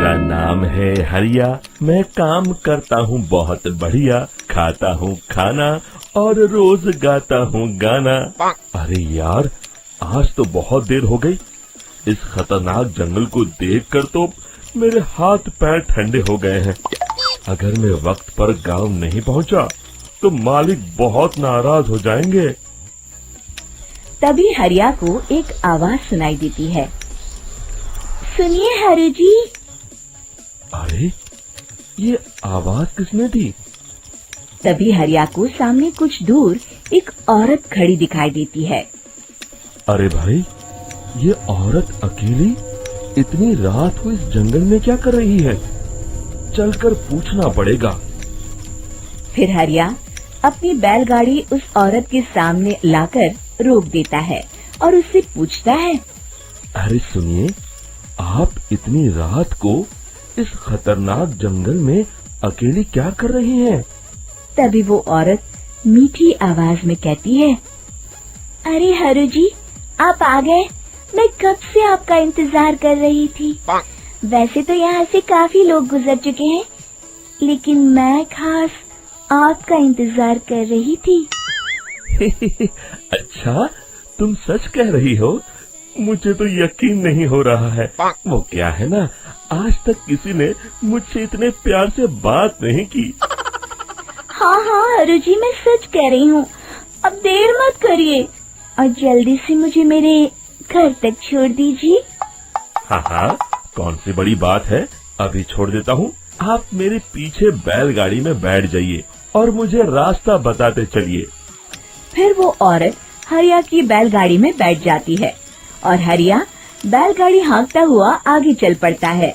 मेरा नाम है हरिया, मैं काम करता हूँ बहुत बढ़िया, खाता हूँ खाना और रोज गाता हूँ गाना। अरे यार, आज तो बहुत देर हो गई। इस खतरनाक जंगल को देखकर तो मेरे हाथ पैर ठंडे हो गए हैं। अगर मैं वक्त पर गांव नहीं पहुंचा तो मालिक बहुत नाराज हो जाएंगे। तभी हरिया को एक आवाज सुनाई देती है। सुनिए हरु जी। अरे, ये आवाज किसने दी? तभी हरिया को सामने कुछ दूर एक औरत खड़ी दिखाई देती है। अरे भाई, ये औरत अकेली इतनी रात को इस जंगल में क्या कर रही है? चलकर पूछना पड़ेगा। फिर हरिया अपनी बैलगाड़ी उस औरत के सामने लाकर रोक देता है और उससे पूछता है। अरे सुनिए, आप इतनी रात को इस खतरनाक जंगल में अकेली क्या कर रही हैं? तभी वो औरत मीठी आवाज में कहती है, अरे हरु जी, आप आ गए। मैं कब से आपका इंतजार कर रही थी। वैसे तो यहाँ से काफी लोग गुजर चुके हैं, लेकिन मैं खास आपका इंतजार कर रही थी। अच्छा, तुम सच कह रही हो? मुझे तो यकीन नहीं हो रहा है। वो क्या है ना, आज तक किसी ने मुझसे इतने प्यार से बात नहीं की। हाँ हाँ हरु जी, मैं सच कह रही हूँ। अब देर मत करिए और जल्दी से मुझे मेरे घर तक छोड़ दीजिए। हाँ हाँ, कौन सी बड़ी बात है, अभी छोड़ देता हूँ। आप मेरे पीछे बैलगाड़ी में बैठ जाइए और मुझे रास्ता बताते चलिए। फिर वो औरत हरिया की बैलगाड़ी में बैठ जाती है और हरिया बैलगाड़ी हाँकता हुआ आगे चल पड़ता है।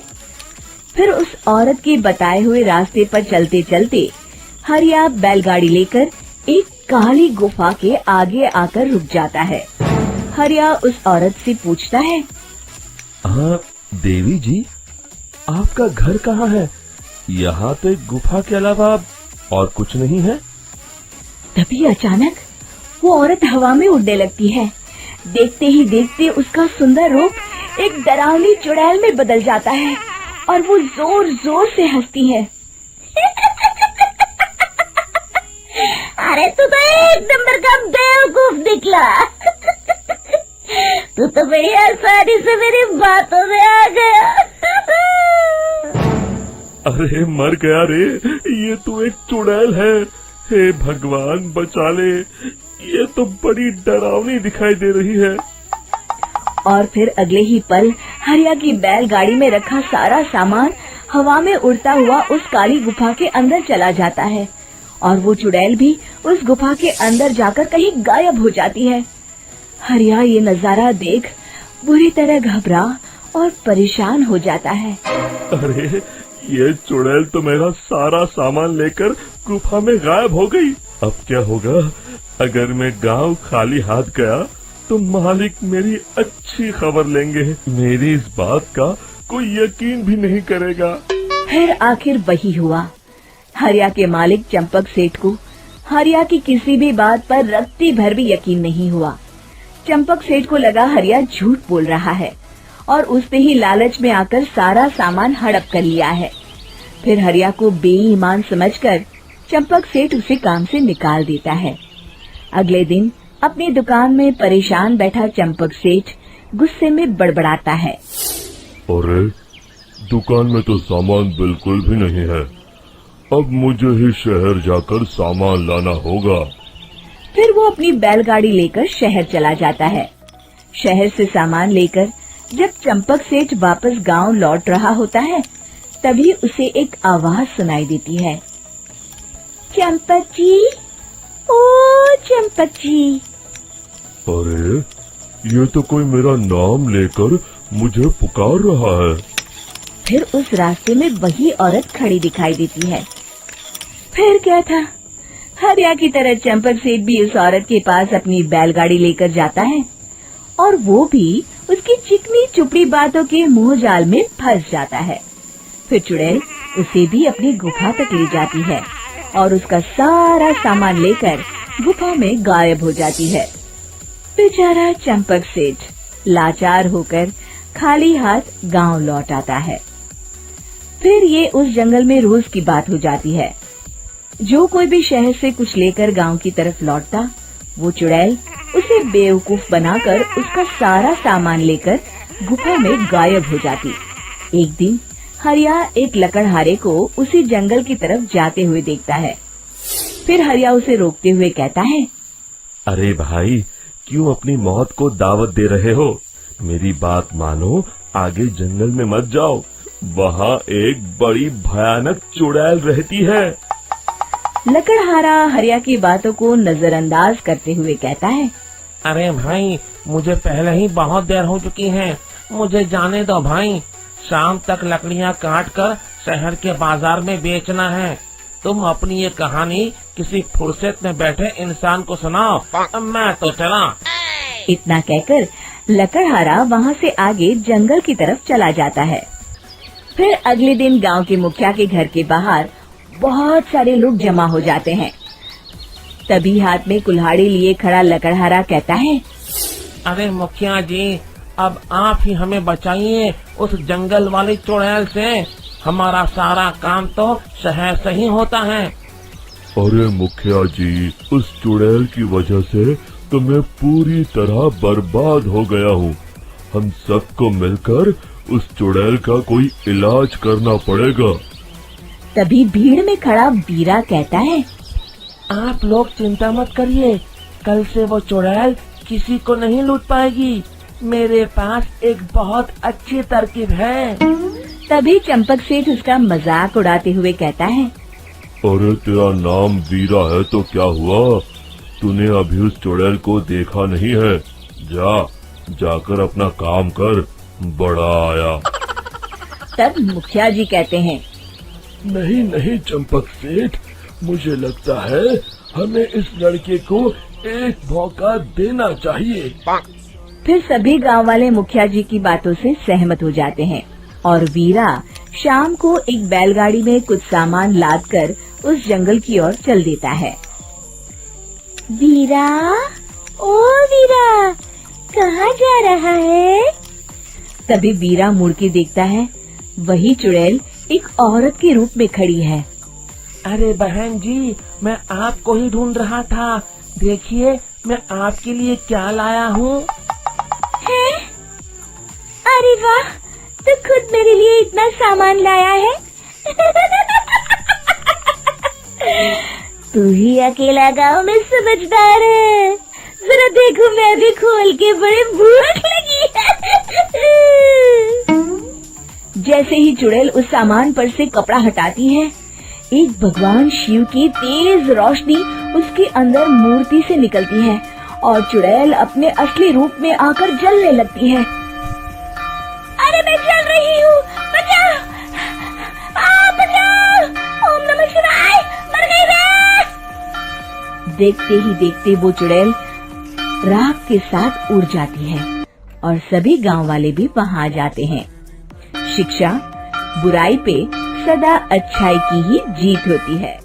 फिर उस औरत के बताए हुए रास्ते पर चलते चलते हरिया बैलगाड़ी लेकर एक काली गुफा के आगे आकर रुक जाता है। हरिया उस औरत से पूछता है, हाँ देवी जी, आपका घर कहाँ है? यहाँ तो एक गुफा के अलावा और कुछ नहीं है। तभी अचानक वो औरत हवा में उड़ने लगती है। देखते ही देखते उसका सुंदर रूप एक डरावनी चुड़ैल में बदल जाता है और वो जोर जोर से हंसती है। अरे तू तो एक नंबर का बेवकूफ निकला। तू तो बड़ी आसानी से मेरी बातों में आ गया। अरे मर गया रे, ये तो एक चुड़ैल है। हे भगवान बचा ले, ये तो बड़ी डरावनी दिखाई दे रही है। और फिर अगले ही पल हरिया की बैलगाड़ी में रखा सारा सामान हवा में उड़ता हुआ उस काली गुफा के अंदर चला जाता है और वो चुड़ैल भी उस गुफा के अंदर जाकर कहीं गायब हो जाती है। हरिया ये नजारा देख बुरी तरह घबरा और परेशान हो जाता है। अरे, ये चुड़ैल तो मेरा सारा सामान लेकर गुफा में गायब हो गई। अब क्या होगा? अगर मैं गांव खाली हाथ गया तो मालिक मेरी अच्छी खबर लेंगे। मेरी इस बात का कोई यकीन भी नहीं करेगा। फिर आखिर वही हुआ। हरिया के मालिक चंपक सेठ को हरिया की किसी भी बात पर रत्ती भर भी यकीन नहीं हुआ। चंपक सेठ को लगा हरिया झूठ बोल रहा है और उसने ही लालच में आकर सारा सामान हड़प कर लिया है। फिर हरिया को बेईमान समझकर चंपक सेठ उसे काम से निकाल देता है। अगले दिन अपनी दुकान में परेशान बैठा चंपक सेठ गुस्से में बड़बड़ाता है। अरे, दुकान में तो सामान बिल्कुल भी नहीं है। अब मुझे ही शहर जाकर सामान लाना होगा। फिर वो अपनी बैलगाड़ी लेकर शहर चला जाता है। शहर से सामान लेकर जब चंपक सेठ वापस गांव लौट रहा होता है, तभी उसे एक आवाज सुनाई देती है। चंपक जी, ओ चंपक जी। अरे, ये तो कोई मेरा नाम लेकर मुझे पुकार रहा है। फिर उस रास्ते में वही औरत खड़ी दिखाई देती है। फिर क्या था, हरिया की तरह चंपक सेठ भी उस औरत के पास अपनी बैलगाड़ी लेकर जाता है और वो भी उसकी चिकनी चुपड़ी बातों के मुंह जाल में फंस जाता है। फिर चुड़ैल उसे भी अपनी गुफा तक ले जाती है और उसका सारा सामान लेकर गुफा में गायब हो जाती है। बेचारा चंपक सेठ लाचार होकर खाली हाथ गांव लौट आता है। फिर ये उस जंगल में रोज की बात हो जाती है। जो कोई भी शहर से कुछ लेकर गांव की तरफ लौटता, वो चुड़ैल उसे बेवकूफ बनाकर उसका सारा सामान लेकर गुफा में गायब हो जाती। एक दिन हरिया एक लकड़हारे को उसी जंगल की तरफ जाते हुए देखता है। फिर हरिया उसे रोकते हुए कहता है, अरे भाई, क्यों अपनी मौत को दावत दे रहे हो? मेरी बात मानो, आगे जंगल में मत जाओ, वहाँ एक बड़ी भयानक चुड़ैल रहती है। लकड़हारा हरिया की बातों को नजरअंदाज करते हुए कहता है, अरे भाई, मुझे पहले ही बहुत देर हो चुकी है, मुझे जाने दो भाई। शाम तक लकड़ियाँ काट कर शहर के बाजार में बेचना है। तुम अपनी ये कहानी किसी फुर्सत में बैठे इंसान को सुनाओ, मैं तो चला। इतना कहकर लकड़हारा वहाँ से आगे जंगल की तरफ चला जाता है। फिर अगले दिन गांव के मुखिया के घर के बाहर बहुत सारे लोग जमा हो जाते हैं। तभी हाथ में कुल्हाड़ी लिए खड़ा लकड़हारा कहता है, अरे मुखिया जी, अब आप ही हमें बचाइए उस जंगल वाली चुड़ैल से। हमारा सारा काम तो शहर से ही होता है। अरे मुखिया जी, उस चुड़ैल की वजह से तो मैं पूरी तरह बर्बाद हो गया हूँ। हम सबको मिलकर उस चुड़ैल का कोई इलाज करना पड़ेगा। तभी भीड़ में खड़ा वीरा कहता है, आप लोग चिंता मत करिए, कल से वो चुड़ैल किसी को नहीं लूट पाएगी। मेरे पास एक बहुत अच्छी तरकीब है। तभी चंपक सेठ उसका मजाक उड़ाते हुए कहता है, अरे तेरा नाम वीरा है तो क्या हुआ? तूने अभी उस चुड़ैल को देखा नहीं है? जाकर अपना काम कर, बड़ा आया। तब मुखिया जी कहते हैं, नहीं नहीं चंपक सेठ, मुझे लगता है हमें इस लड़के को एक मौका देना चाहिए। फिर सभी गांव वाले मुखिया जी की बातों से सहमत हो जाते हैं और वीरा शाम को एक बैलगाड़ी में कुछ सामान लादकर उस जंगल की ओर चल देता है। वीरा, ओ वीरा, कहाँ जा रहा है? तभी वीरा मुड़ के देखता है, वही चुड़ैल एक औरत के रूप में खड़ी है। अरे बहन जी, मैं आपको ही ढूंढ रहा था। देखिए, मैं आपके लिए क्या लाया हूँ। अरे वाह, तो खुद मेरे लिए इतना सामान लाया है। तू ही अकेला गांव में समझदार है। जरा देखो, मैं भी खोल के, बड़े भूख लगी है। जैसे ही चुड़ैल उस सामान पर से कपड़ा हटाती है, एक भगवान शिव की तेज रोशनी उसके अंदर मूर्ति से निकलती है और चुड़ैल अपने असली रूप में आकर जलने लगती है। अरे मैं जल रही हूँ, बचाओ! बचाओ! ओम नमः शिवाय, मर गई मैं! देखते ही देखते वो चुड़ैल राख के साथ उड़ जाती है और सभी गांव वाले भी वहां जाते हैं। शिक्षा बुराई पे सदा अच्छाई की ही जीत होती है।